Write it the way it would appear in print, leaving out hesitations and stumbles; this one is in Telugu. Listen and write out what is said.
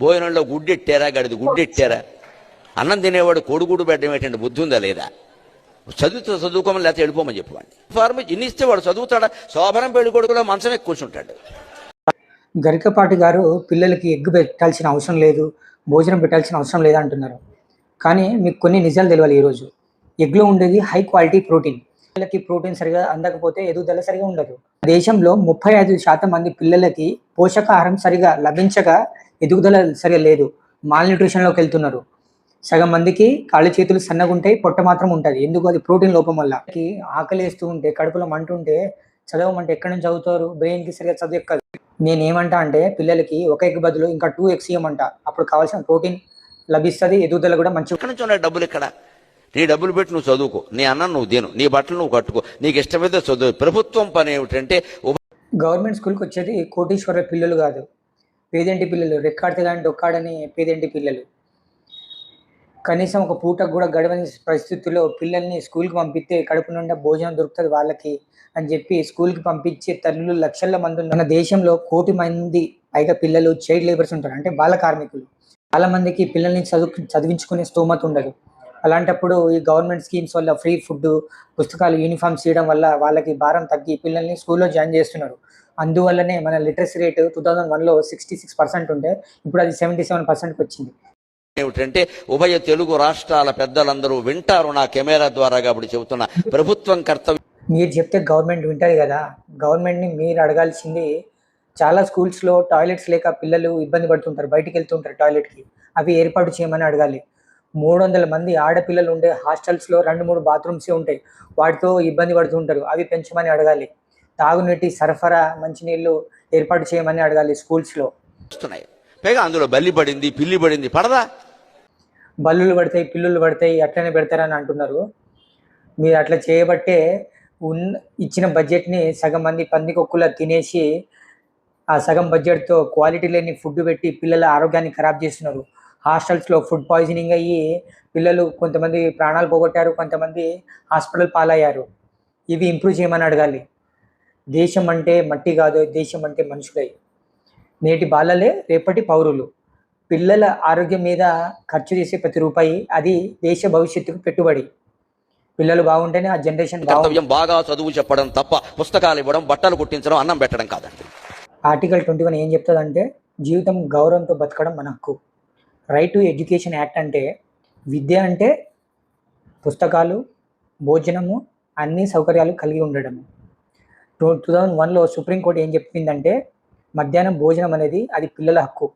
భోజనంలో గుడ్డెట్టారా, గడిది గుడ్డెట్టారా? అన్నం తినేవాడు కోడిగూడు పెట్టడం ఏంటంటే బుద్ధి ఉందా లేదా? చదువుకోమని లేకపోతే వెళ్ళిపోమని చెప్పండి. ఫార్మేజ్ ఇన్ని ఇస్తే వాడు చదువుతాడా? శోభనం పెళ్లి కొడుకులో మంచం ఎక్కి కూర్చుంటాడు. గరికపాటి గారు పిల్లలకి ఎగ్ పెట్టాల్సిన అవసరం లేదు, భోజనం పెట్టాల్సిన అవసరం లేదు అంటున్నారు. కానీ మీకు కొన్ని నిజాలు తెలియాలి. ఈరోజు ఎగ్లో ఉండేది హై క్వాలిటీ ప్రోటీన్. పిల్లలకి ప్రోటీన్ సరిగా అందకపోతే ఎదుగుదల సరిగా ఉండదు. దేశంలో 35% మంది పిల్లలకి పోషకాహారం సరిగా లభించక ఎదుగుదల సరిగా లేదు, మాల్ న్యూట్రిషన్లోకి వెళ్తున్నారు. సగం మందికి కాళ్ళు చేతులు సన్నగా ఉంటాయి, పొట్ట మాత్రం ఉంటుంది. ఎందుకు? అది ప్రోటీన్ లోపం వల్ల. ఆకలి వేస్తూ ఉంటే, కడుపులో మంట ఉంటే చదవమంటే ఎక్కడి నుంచి చదువుతారు? బ్రెయిన్కి సరిగా చదువు ఎక్కదు. నేనేమంటా అంటే పిల్లలకి ఒక ఎగ్ బదులు ఇంకా 2 eggs ఇవ్వమంట. అప్పుడు కావాల్సిన ప్రోటీన్ లభిస్తుంది, ఎదుగుదల కూడా మంచిగా. ఎక్కడి నుంచి ఉన్నాయి డబ్బులు? ఇక్కడ నీ డబ్బులు పెట్టి నువ్వు చదువుకో, నీ అన్నం నువ్వు తిను, నీ బట్టలు నువ్వు కట్టుకో, నీకు ఇష్టమైతే చదువు. ప్రభుత్వం పని ఏమిటంటే గవర్నమెంట్ స్కూల్కి వచ్చేది కోటీశ్వర పిల్లలు కాదు, పేదింటి పిల్లలు. రెక్కాడితే కానీ డొక్కాడని పేదింటి పిల్లలు. కనీసం ఒక పూటకు కూడా గడవని పరిస్థితుల్లో పిల్లల్ని స్కూల్కి పంపిస్తే కడుపు నిండా భోజనం దొరుకుతుంది వాళ్ళకి అని చెప్పి స్కూల్కి పంపించే తల్లులు లక్షల మంది ఉన్నారు. మన దేశంలో 1 కోటి మంది పైగా పిల్లలు చైల్డ్ లేబర్స్ ఉంటారు, అంటే బాల కార్మికులు. చాలా మందికి పిల్లల్ని చదివించుకునే స్తోమత ఉండదు. అలాంటప్పుడు ఈ గవర్నమెంట్ స్కీమ్స్ వల్ల ఫ్రీ ఫుడ్, పుస్తకాలు, యూనిఫామ్స్ ఇవ్వడం వల్ల వాళ్ళకి భారం తగ్గి పిల్లల్ని స్కూల్లో జాయిన్ చేస్తున్నారు. అందువల్లనే మన లిటరసీ రేటు 2001లో 66% ఉంటే ఇప్పుడు అది 77%కి వచ్చింది. ఏమిటంటే ఉభయ తెలుగు రాష్ట్రాల పెద్దలందరూ వింటారు నా కెమెరా ద్వారా. కాబట్టి చెబుతున్నా, ప్రభుత్వం కర్తవ్యం. మీరు చెప్తే గవర్నమెంట్ వింటుంది కదా. గవర్నమెంట్ని మీరు అడగాల్సింది, చాలా స్కూల్స్లో టాయిలెట్స్ లేక పిల్లలు ఇబ్బంది పడుతుంటారు, బయటికి వెళ్తుంటారు టాయిలెట్కి. అవి ఏర్పాటు చేయమని అడగాలి. 300 మంది ఆడపిల్లలు ఉండే హాస్టల్స్లో 2-3 బాత్రూమ్సే ఉంటాయి, వాటితో ఇబ్బంది పడుతుంటారు. అవి పెంచమని అడగాలి. తాగునీటి సరఫరా, మంచినీళ్ళు ఏర్పాటు చేయమని అడగాలి స్కూల్స్లో. వస్తున్నాయి, పైగా అందులో బల్లి పడింది, పిల్లి పడింది, పడదా? బల్లులు పడతాయి, పిల్లులు పడతాయి, అట్లనే పెడతారని అంటున్నారు. మీరు అట్లా చేయబట్టే ఇచ్చిన బడ్జెట్ని సగం మంది పందికొక్కులా తినేసి ఆ సగం బడ్జెట్తో క్వాలిటీ లేని ఫుడ్ పెట్టి పిల్లల ఆరోగ్యాన్ని ఖరాబ్ చేస్తున్నారు. హాస్టల్స్లో ఫుడ్ పాయిజనింగ్ అయ్యి పిల్లలు కొంతమంది ప్రాణాలు పోగొట్టారు, కొంతమంది హాస్పిటల్ పాలయ్యారు. ఇవి ఇంప్రూవ్ చేయమని అడగాలి. దేశం అంటే మట్టి కాదు, దేశం అంటే మనుషులై. నేటి బాలలే రేపటి పౌరులు. పిల్లల ఆరోగ్యం మీద ఖర్చు చేసే ప్రతి రూపాయి అది దేశ భవిష్యత్తుకు పెట్టుబడి. పిల్లలు బాగుంటేనే ఆ జనరేషన్ కర్తవ్యం. బాగా చదువు చెప్పడం తప్ప పుస్తకాలు ఇవ్వడం, బట్టలు కుట్టించడం, అన్నం పెట్టడం కాదండి. ఆర్టికల్ 21 ఏం చెప్తుందంటే జీవితం గౌరవంతో బతకడం మన హక్కు. రైట్ టు ఎడ్యుకేషన్ యాక్ట్ అంటే విద్య అంటే పుస్తకాలు, భోజనము, అన్ని సౌకర్యాలు కలిగి ఉండడము. 2001లో సుప్రీంకోర్టు ఏం చెప్పిందంటే మధ్యాహ్నం భోజనం అనేది అది పిల్లల హక్కు.